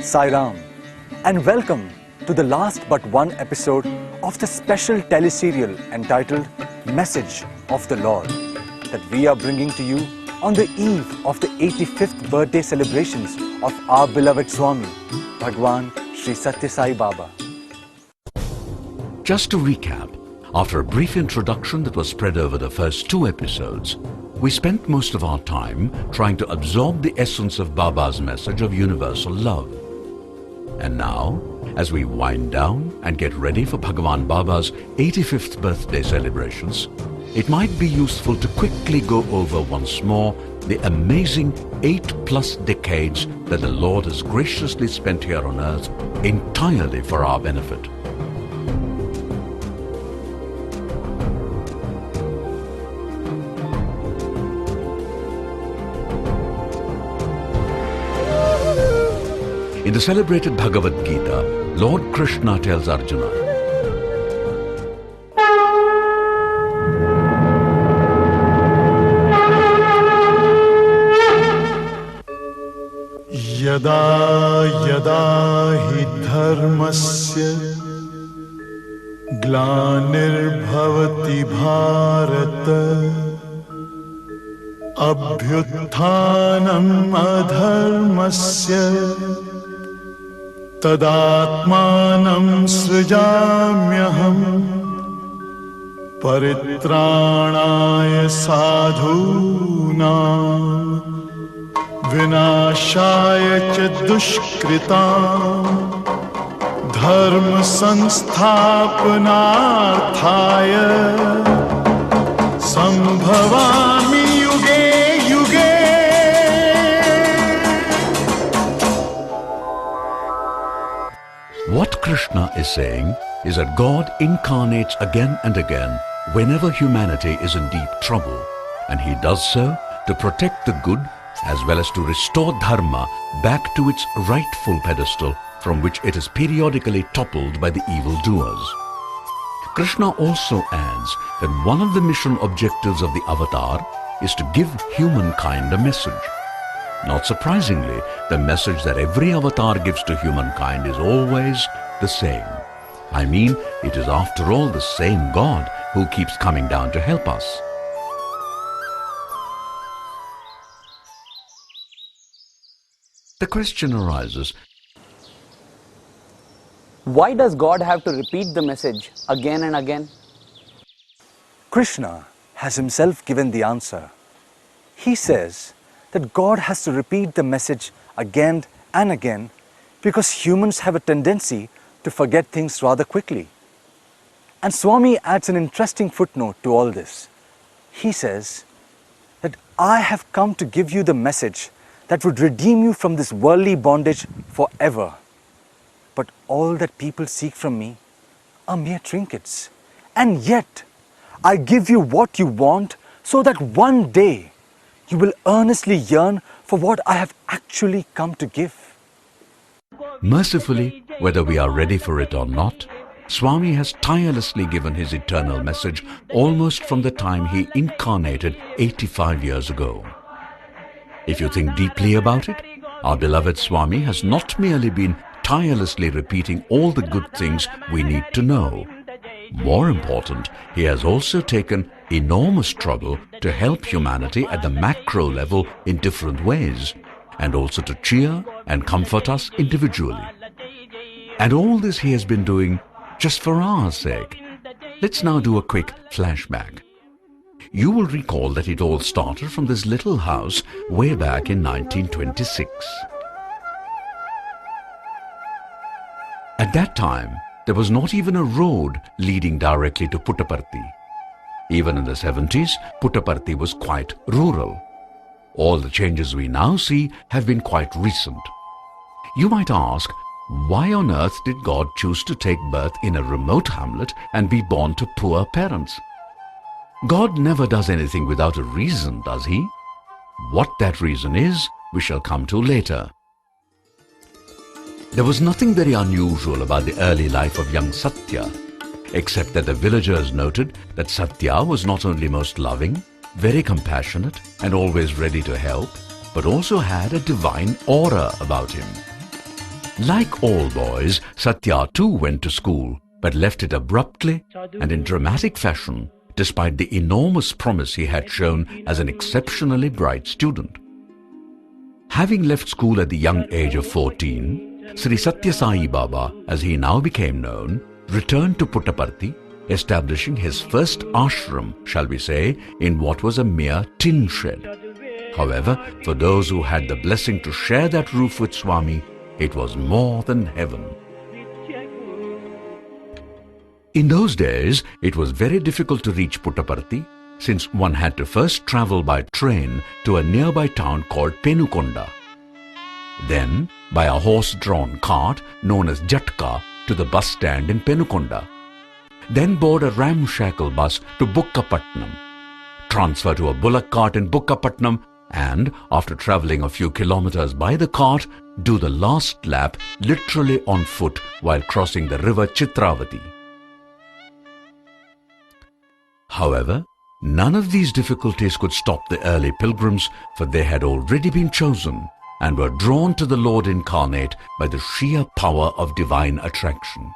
Sai Ram, and welcome to the last but one episode of the special teleserial entitled Message of the Lord that we are bringing to you on the eve of the 85th birthday celebrations of our beloved Swami, Bhagwan Sri Sathya Sai Baba. Just to recap, after a brief introduction that was spread over the first two episodes, we spent most of our time trying to absorb the essence of Baba's message of universal love. And now, as we wind down and get ready for Bhagwan Baba's 85th birthday celebrations, it might be useful to quickly go over once more the amazing 8+ decades that the Lord has graciously spent here on earth entirely for our benefit. In the celebrated Bhagavad Gita, Lord Krishna tells Arjuna, Yada yada hi dharmasya glanir-bhavati bharata abhyutthanam adharmasya tadatmanam srijamyaham paritranaya sadhunam vinashaya cha dushkritam dharma sansthapanarthaya sambhavami yuge yuge. what Krishna is saying is that God incarnates again and again whenever humanity is in deep trouble, and He does so to protect the good as well as to restore dharma back to its rightful pedestal from which it is periodically toppled by the evildoers. Krishna also adds that one of the mission objectives of the avatar is to give humankind a message. Not surprisingly, the message that every avatar gives to humankind is always the same. I mean, it is after all the same God who keeps coming down to help us. The question arises, why does God have to repeat the message again and again? Krishna has himself given the answer. He says that God has to repeat the message again and again because humans have a tendency to forget things rather quickly. And Swami adds an interesting footnote to all this. He says that I have come to give you the message that would redeem you from this worldly bondage forever. But all that people seek from me are mere trinkets. And yet, I give you what you want so that one day you will earnestly yearn for what I have actually come to give. mercifully, whether we are ready for it or not, Swami has tirelessly given his eternal message almost from the time he incarnated 85 years ago. If you think deeply about it, our beloved Swami has not merely been tirelessly repeating all the good things we need to know. More important, he has also taken enormous trouble to help humanity at the macro level in different ways, and also to cheer and comfort us individually. And all this he has been doing just for our sake. Let's now do a quick flashback. You will recall that it all started from this little house way back in 1926. At that time, there was not even a road leading directly to Puttaparthi. Even in the 70s, Puttaparthi was quite rural. All the changes we now see have been quite recent. You might ask, why on earth did God choose to take birth in a remote hamlet and be born to poor parents? God never does anything without a reason, does He? What that reason is, we shall come to later. There was nothing very unusual about the early life of young Sathya, except that the villagers noted that Sathya was not only most loving, very compassionate and always ready to help, but also had a divine aura about him. Like all boys, Sathya too went to school, but left it abruptly and in dramatic fashion, despite the enormous promise he had shown as an exceptionally bright student. Having left school at the young age of 14, Sri Sathya Sai Baba, as he now became known, returned to Puttaparthi, establishing his first ashram, shall we say, in what was a mere tin shed. However, for those who had the blessing to share that roof with Swami, it was more than heaven. In those days, it was very difficult to reach Puttaparthi, since one had to first travel by train to a nearby town called Penukonda. Then, by a horse-drawn cart known as Jatka to the bus stand in Penukonda. Then board a ramshackle bus to Puttaparthi, transfer to a bullock cart in Puttaparthi, and, after travelling a few kilometres by the cart, do the last lap literally on foot while crossing the river Chitravati. However, none of these difficulties could stop the early pilgrims, for they had already been chosen and were drawn to the Lord incarnate by the sheer power of divine attraction.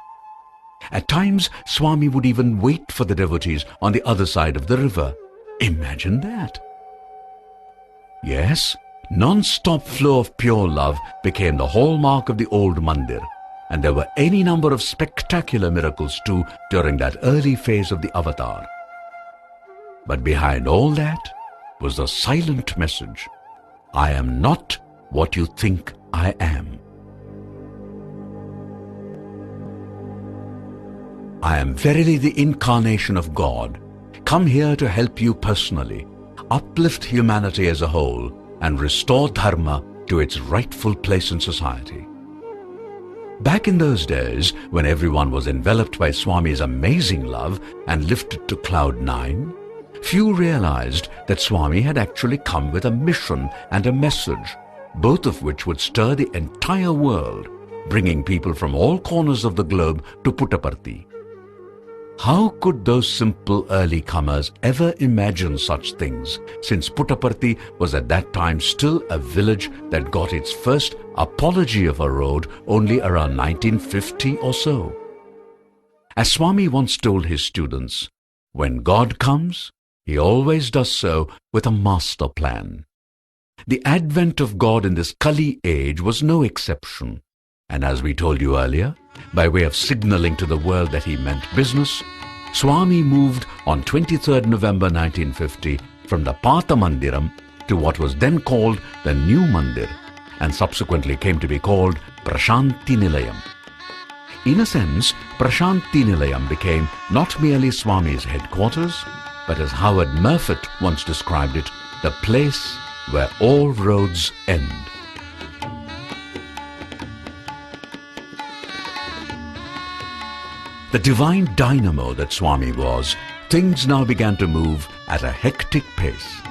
At times, Swami would even wait for the devotees on the other side of the river. Imagine that! Yes, non-stop flow of pure love became the hallmark of the old mandir, and there were any number of spectacular miracles too during that early phase of the avatar. But behind all that was the silent message, I am not what you think I am. I am verily the incarnation of God, come here to help you personally, uplift humanity as a whole, and restore dharma to its rightful place in society. Back in those days, when everyone was enveloped by Swami's amazing love and lifted to cloud 9, few realized that Swami had actually come with a mission and a message, both of which would stir the entire world, bringing people from all corners of the globe to Puttaparthi. How could those simple early comers ever imagine such things, since Puttaparthi was at that time still a village that got its first apology of a road only around 1950 or so? As Swami once told his students, when God comes, he always does so with a master plan. The advent of God in this Kali age was no exception, and as we told you earlier, by way of signalling to the world that he meant business, Swami moved on 23rd November 1950 from the Pata Mandiram to what was then called the New Mandir and subsequently came to be called Prashanthi Nilayam. In a sense, Prashanthi Nilayam became not merely Swami's headquarters, but as Howard Murfitt once described it, the place where all roads end. The divine dynamo that Swami was, things now began to move at a hectic pace.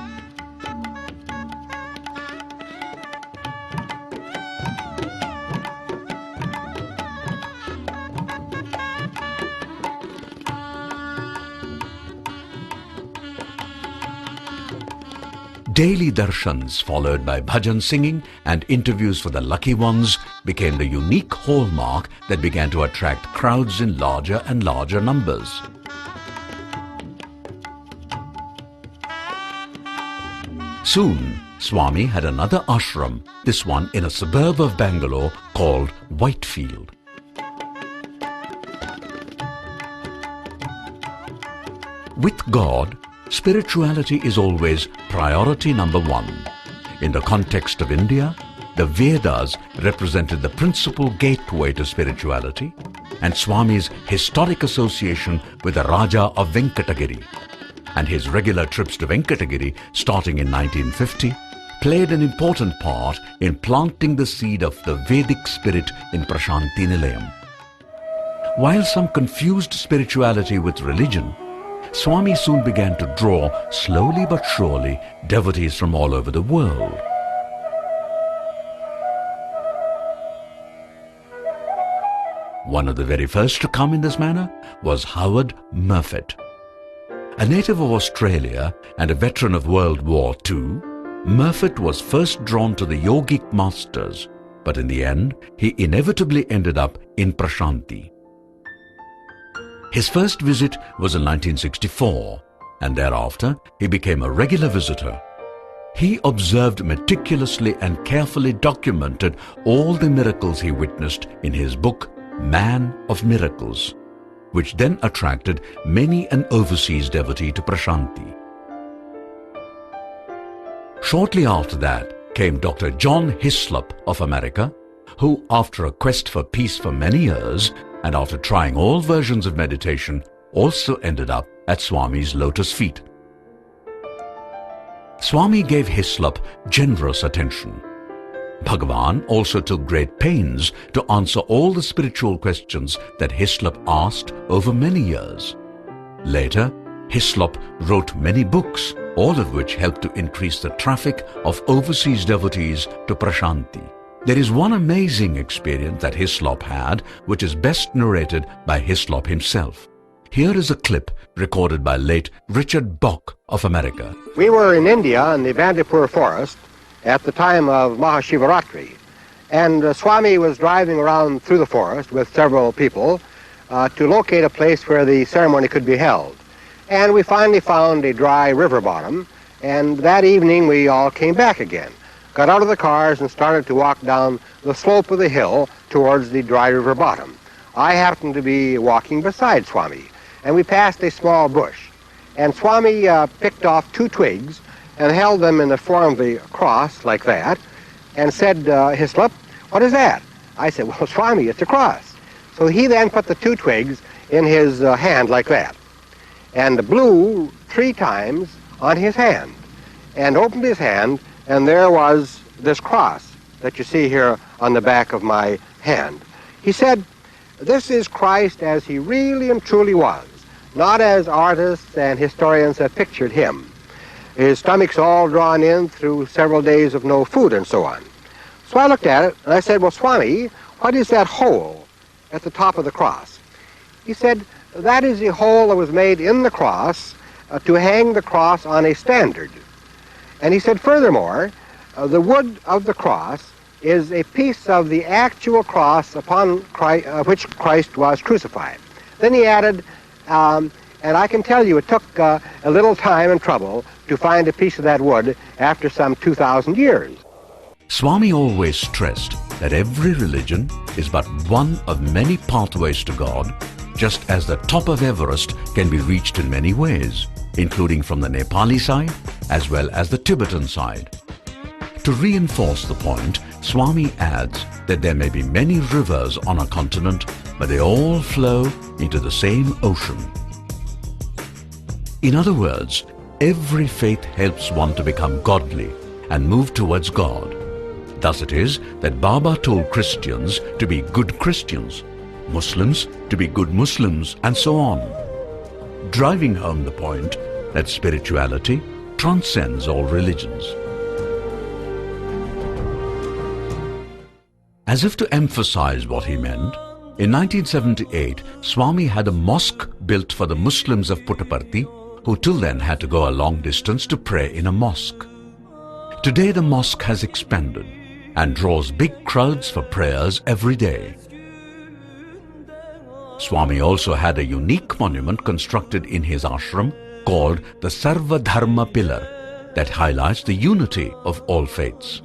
Daily darshans followed by bhajan singing and interviews for the lucky ones became the unique hallmark that began to attract crowds in larger and larger numbers. Soon, Swami had another ashram, this one in a suburb of Bangalore called Whitefield. With God, spirituality is always priority number one. In the context of India, the Vedas represented the principal gateway to spirituality, and Swami's historic association with the Raja of Venkatagiri and his regular trips to Venkatagiri starting in 1950 played an important part in planting the seed of the Vedic spirit in Prashanthi Nilayam. While some confused spirituality with religion, Swami soon began to draw, slowly but surely, devotees from all over the world. One of the very first to come in this manner was Howard Murfitt. A native of Australia and a veteran of World War II, Murfitt was first drawn to the yogic masters but in the end, he inevitably ended up in Prashanthi. His first visit was in 1964, and thereafter he became a regular visitor. He observed meticulously and carefully documented all the miracles he witnessed in his book, Man of Miracles, which then attracted many an overseas devotee to Prashanthi. Shortly after that came Dr. John Hislop of America, who, after a quest for peace for many years and after trying all versions of meditation, also ended up at Swami's lotus feet. Swami gave Hislop generous attention. Bhagavan also took great pains to answer all the spiritual questions that Hislop asked over many years. Later, Hislop wrote many books, all of which helped to increase the traffic of overseas devotees to Prashanthi. There is one amazing experience that Hislop had, which is best narrated by Hislop himself. Here is a clip recorded by late Richard Bock of America. We were in India in the Bandipur forest at the time of Mahashivaratri, and Swami was driving around through the forest with several people to locate a place where the ceremony could be held. And we finally found a dry river bottom, and that evening we all came back again, got out of the cars and started to walk down the slope of the hill towards the dry river bottom. I happened to be walking beside Swami, and we passed a small bush. And Swami picked off 2 twigs and held them in the form of a cross like that, and said, Hislop, what is that? I said, well, Swami, it's a cross. So he then put the 2 twigs in his hand like that, and blew 3 times on his hand, and opened his hand, and there was this cross that you see here on the back of my hand. He said, this is Christ as he really and truly was, not as artists and historians have pictured him. His stomach's all drawn in through several days of no food and so on. So I looked at it and I said, well, Swami, what is that hole at the top of the cross? He said, that is the hole that was made in the cross to hang the cross on a standard. And he said, furthermore, the wood of the cross is a piece of the actual cross upon which Christ was crucified. Then he added, and I can tell you it took a little time and trouble to find a piece of that wood after some 2,000 years. Swami always stressed that every religion is but one of many pathways to God, just as the top of Everest can be reached in many ways, including from the Nepali side as well as the Tibetan side. To reinforce the point, Swami adds that there may be many rivers on a continent, but they all flow into the same ocean. In other words, every faith helps one to become godly and move towards God. Thus it is that Baba told Christians to be good Christians, Muslims to be good Muslims, and so on, driving home the point that spirituality transcends all religions. As if to emphasize what he meant, in 1978, Swami had a mosque built for the Muslims of Puttaparthi, who till then had to go a long distance to pray in a mosque. Today the mosque has expanded and draws big crowds for prayers every day. Swami also had a unique monument constructed in his ashram called the Sarva Dharma Pillar that highlights the unity of all faiths.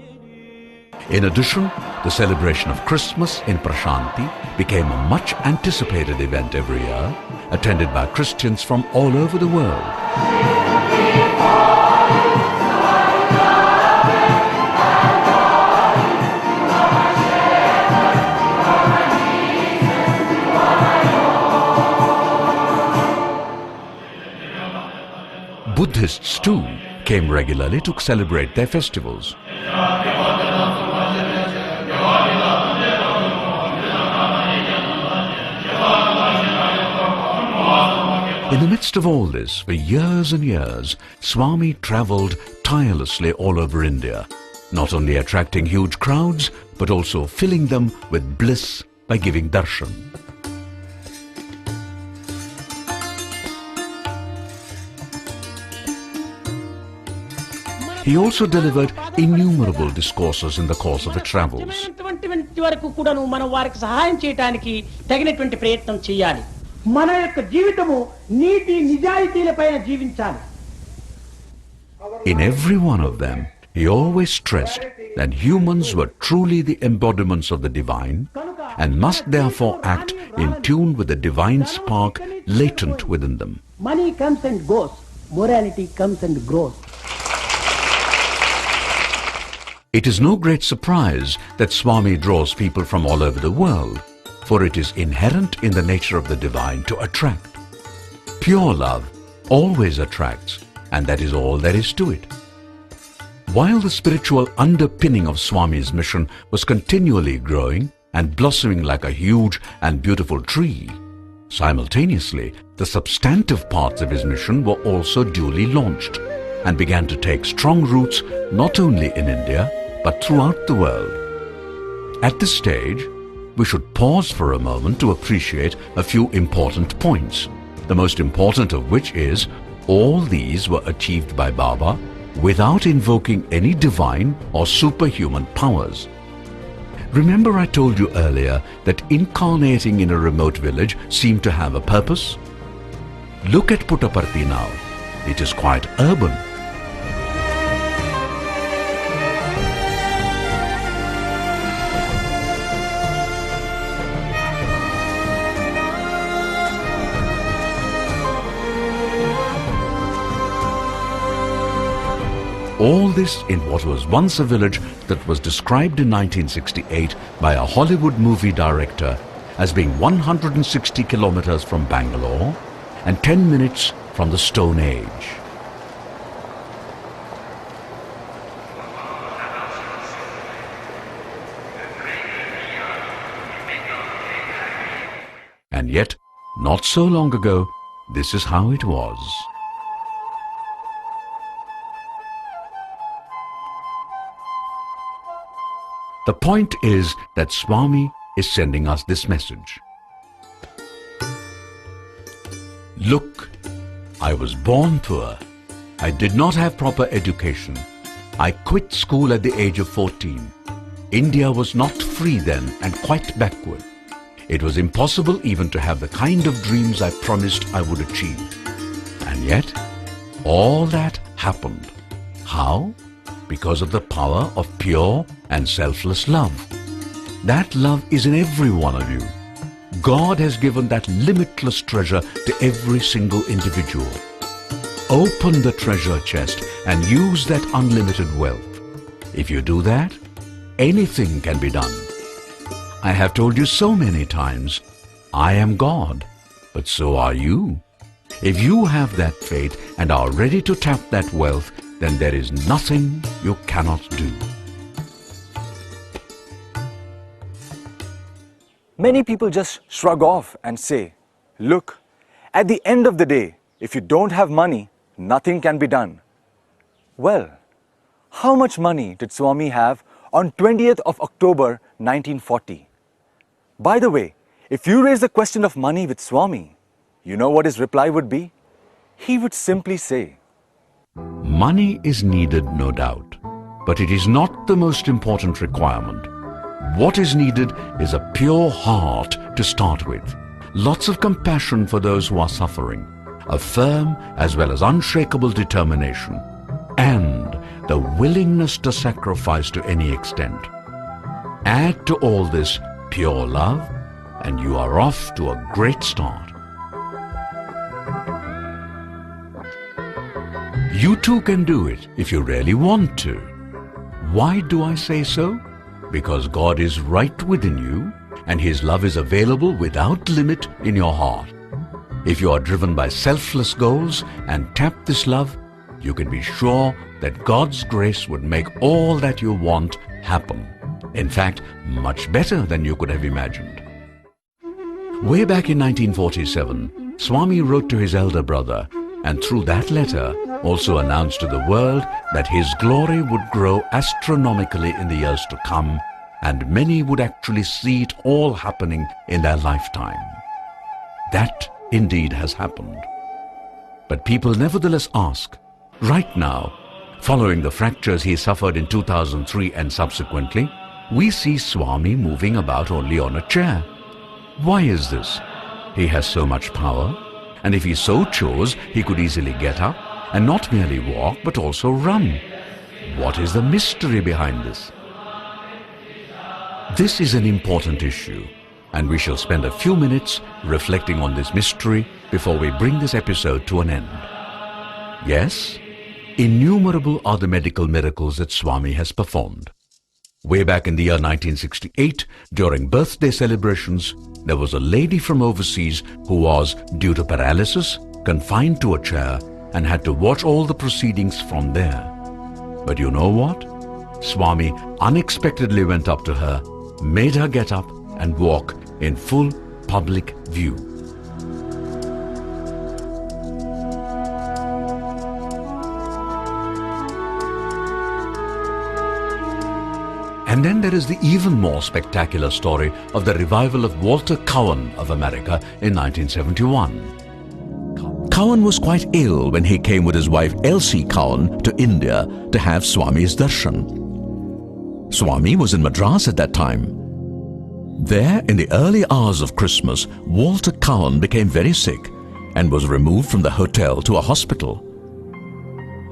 In addition, the celebration of Christmas in Prashanthi became a much anticipated event every year, attended by Christians from all over the world. Buddhists too came regularly to celebrate their festivals. In the midst of all this, for years and years, Swami travelled tirelessly all over India, not only attracting huge crowds, but also filling them with bliss by giving darshan. He also delivered innumerable discourses in the course of his travels. చేసినటువంటి వరకు కూడాను మనం వారికి సహాయం చేయడానికి తగినటువంటి ప్రయత్నం చేయాలి. మన యొక్క జీవితము నీతి నిజాయితీలపైన జీవించాలి. In every one of them, he always stressed that humans were truly the embodiments of the divine and must therefore act in tune with the divine spark latent within them. Money comes and goes, morality comes and grows. It is no great surprise that Swami draws people from all over the world, for it is inherent in the nature of the divine to attract. Pure love always attracts, and that is all there is to it. While the spiritual underpinning of Swami's mission was continually growing and blossoming like a huge and beautiful tree, simultaneously the substantive parts of his mission were also duly launched and began to take strong roots not only in India but throughout the world. At this stage, we should pause for a moment to appreciate a few important points, the most important of which is all these were achieved by Baba without invoking any divine or superhuman powers. Remember I told you earlier that incarnating in a remote village seemed to have a purpose? Look at Puttaparthi now. It is quite urban. All this in what was once a village that was described in 1968 by a Hollywood movie director as being 160 kilometers from Bangalore and 10 minutes from the Stone Age. And yet, not so long ago, this is how it was. The point is that Swami is sending us this message. Look, I was born poor. I did not have proper education. I quit school at the age of 14. India was not free then and quite backward. It was impossible even to have the kind of dreams I promised I would achieve. And yet, all that happened. How? Because of the power of pure and selfless love. That love is in every one of you. God has given that limitless treasure to every single individual. Open the treasure chest and use that unlimited wealth. If you do that, anything can be done. I have told you so many times, I am God, but so are you. If you have that faith and are ready to tap that wealth, then there is nothing you cannot do. Many people just shrug off and say, look, at the end of the day, if you don't have money, nothing can be done. Well, how much money did Swami have on 20th of October 1940? By the way, if you raise the question of money with Swami, you know what his reply would be? He would simply say, money is needed, no doubt, but it is not the most important requirement. What is needed is a pure heart to start with, lots of compassion for those who are suffering, a firm as well as unshakable determination, and the willingness to sacrifice to any extent. Add to all this pure love, and you are off to a great start. You too can do it if you really want to. Why do I say so? Because God is right within you and His love is available without limit in your heart. If you are driven by selfless goals and tap this love, you can be sure that God's grace would make all that you want happen. In fact, much better than you could have imagined. Way back in 1947, Swami wrote to his elder brother and through that letter also announced to the world that his glory would grow astronomically in the years to come, and many would actually see it all happening in their lifetime. That indeed has happened. But people nevertheless ask, right now, following the fractures he suffered in 2003 and subsequently, we see Swami moving about only on a chair. Why is this? He has so much power, and if he so chose, he could easily get up and not merely walk but also run. What is the mystery behind this? This is an important issue, and we shall spend a few minutes reflecting on this mystery before we bring this episode to an end. Yes, innumerable are the medical miracles that Swami has performed. Way back in the year 1968, during birthday celebrations, there was a lady from overseas who was, due to paralysis, confined to a chair and had to watch all the proceedings from there. But you know what? Swami unexpectedly went up to her, made her get up and walk in full public view. And then there is the even more spectacular story of the revival of Walter Cowan of America in 1971. Cowan was quite ill when he came with his wife Elsie Cowan to India to have Swami's darshan. Swami was in Madras at that time. There, in the early hours of Christmas, Walter Cowan became very sick and was removed from the hotel to a hospital.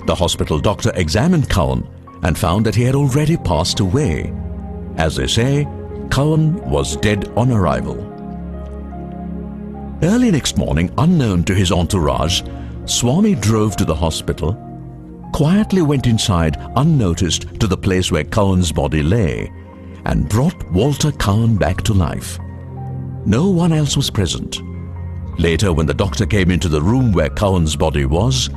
The hospital doctor examined Cowan and found that he had already passed away. As they say, Cowan was dead on arrival. Early next morning, unknown to his entourage, Swami drove to the hospital, quietly went inside unnoticed to the place where Cowan's body lay, and brought Walter Cowan back to life. No one else was present. Later, when the doctor came into the room where Cowan's body was,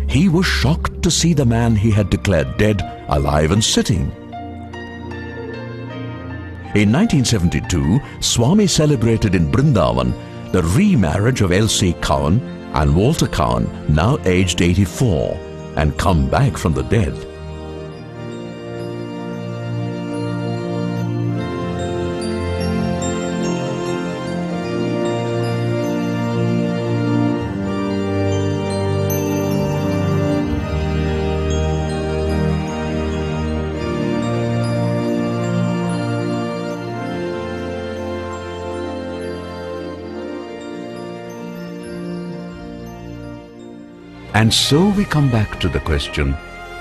he was shocked to see the man he had declared dead alive and sitting. In 1972, Swami celebrated in Brindavan the remarriage of Elsie Cowan and Walter Cowan, now aged 84, and come back from the dead. And so we come back to the question,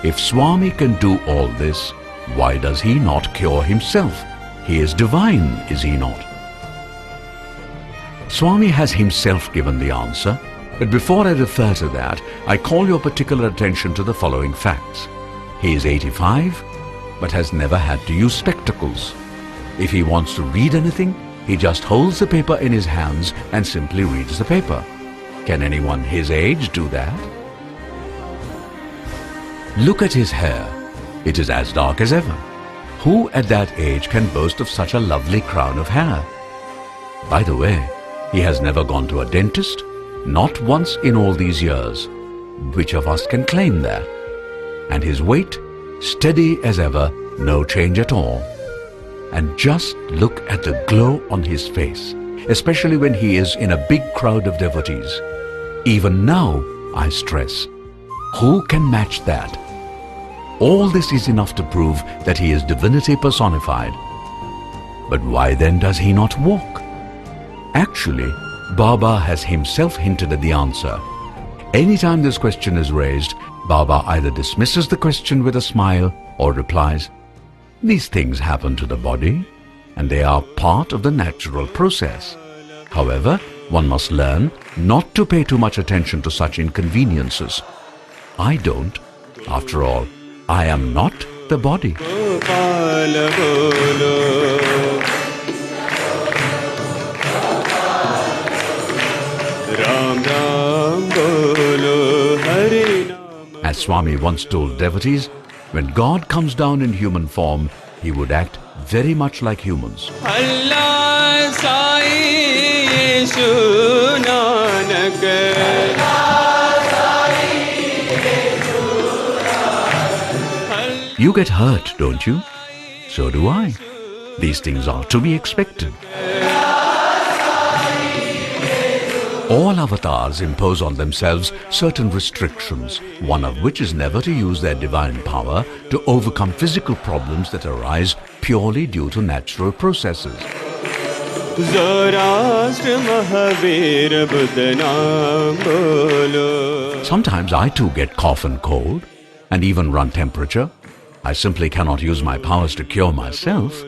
if Swami can do all this, why does he not cure himself? He is divine, is he not? Swami has himself given the answer, but before I refer to that, I call your particular attention to the following facts. He is 85, but has never had to use spectacles. If he wants to read anything, he just holds the paper in his hands and simply reads the paper. Can anyone his age do that? Look at his hair. It is as dark as ever. Who at that age can boast of such a lovely crown of hair? By the way, he has never gone to a dentist, not once in all these years. Which of us can claim that? And his weight, steady as ever, no change at all. And just look at the glow on his face, especially when he is in a big crowd of devotees. Even now, I stress, who can match that? All this is enough to prove that he is divinity personified. But why then does he not walk? Actually, Baba has himself hinted at the answer. Anytime this question is raised, Baba either dismisses the question with a smile or replies, "These things happen to the body, and they are part of the natural process. However, one must learn not to pay too much attention to such inconveniences. I don't. After all, I am not the body." As Swami once told devotees, when God comes down in human form, he would act very much like humans. You get hurt, don't you? So do I. These things are to be expected. All avatars impose on themselves certain restrictions, one of which is never to use their divine power to overcome physical problems that arise purely due to natural processes. Sometimes I too get cough and cold, and even run temperature. I simply cannot use my powers to cure myself.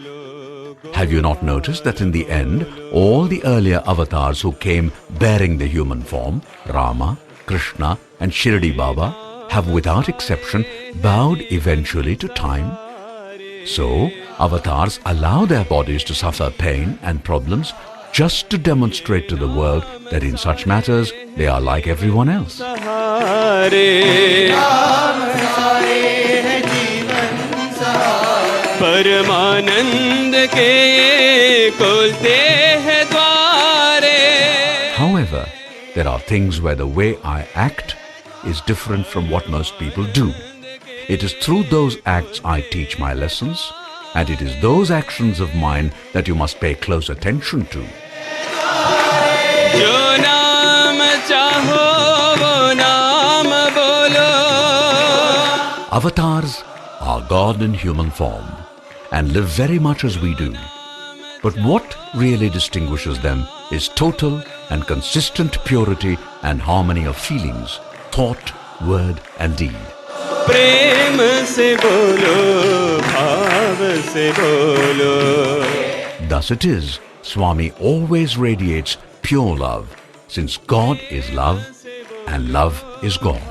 Have you not noticed that in the end, all the earlier avatars who came bearing the human form, Rama, Krishna and Shirdi Baba, have without exception bowed eventually to time? So, avatars allow their bodies to suffer pain and problems just to demonstrate to the world that in such matters they are like everyone else. However, there are things where the way I act is different from what most people do. It is through those acts I teach my lessons, and it is those actions of mine that you must pay close attention to. Avatars are God in human form and live very much as we do. But what really distinguishes them is total and consistent purity and harmony of feelings, thought, word and deed. Thus it is, Swami always radiates pure love, since God is love and love is God.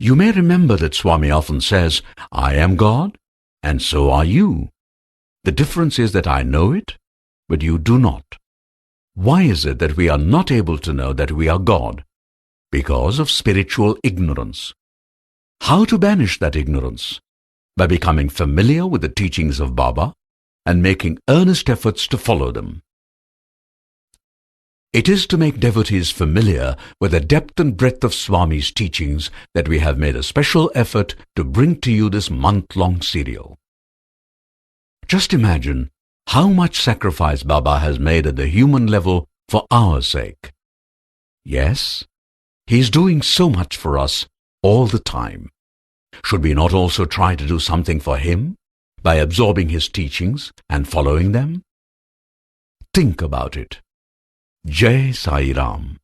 You may remember that Swami often says, I am God and so are you. The difference is that I know it, but you do not. Why is it that we are not able to know that we are God? Because of spiritual ignorance. How to banish that ignorance? By becoming familiar with the teachings of Baba and making earnest efforts to follow them. It is to make devotees familiar with the depth and breadth of Swami's teachings that we have made a special effort to bring to you this month-long serial. Just imagine how much sacrifice Baba has made at the human level for our sake. Yes, he is doing so much for us all the time. Should we not also try to do something for him by absorbing his teachings and following them? Think about it. Jai Sai Ram.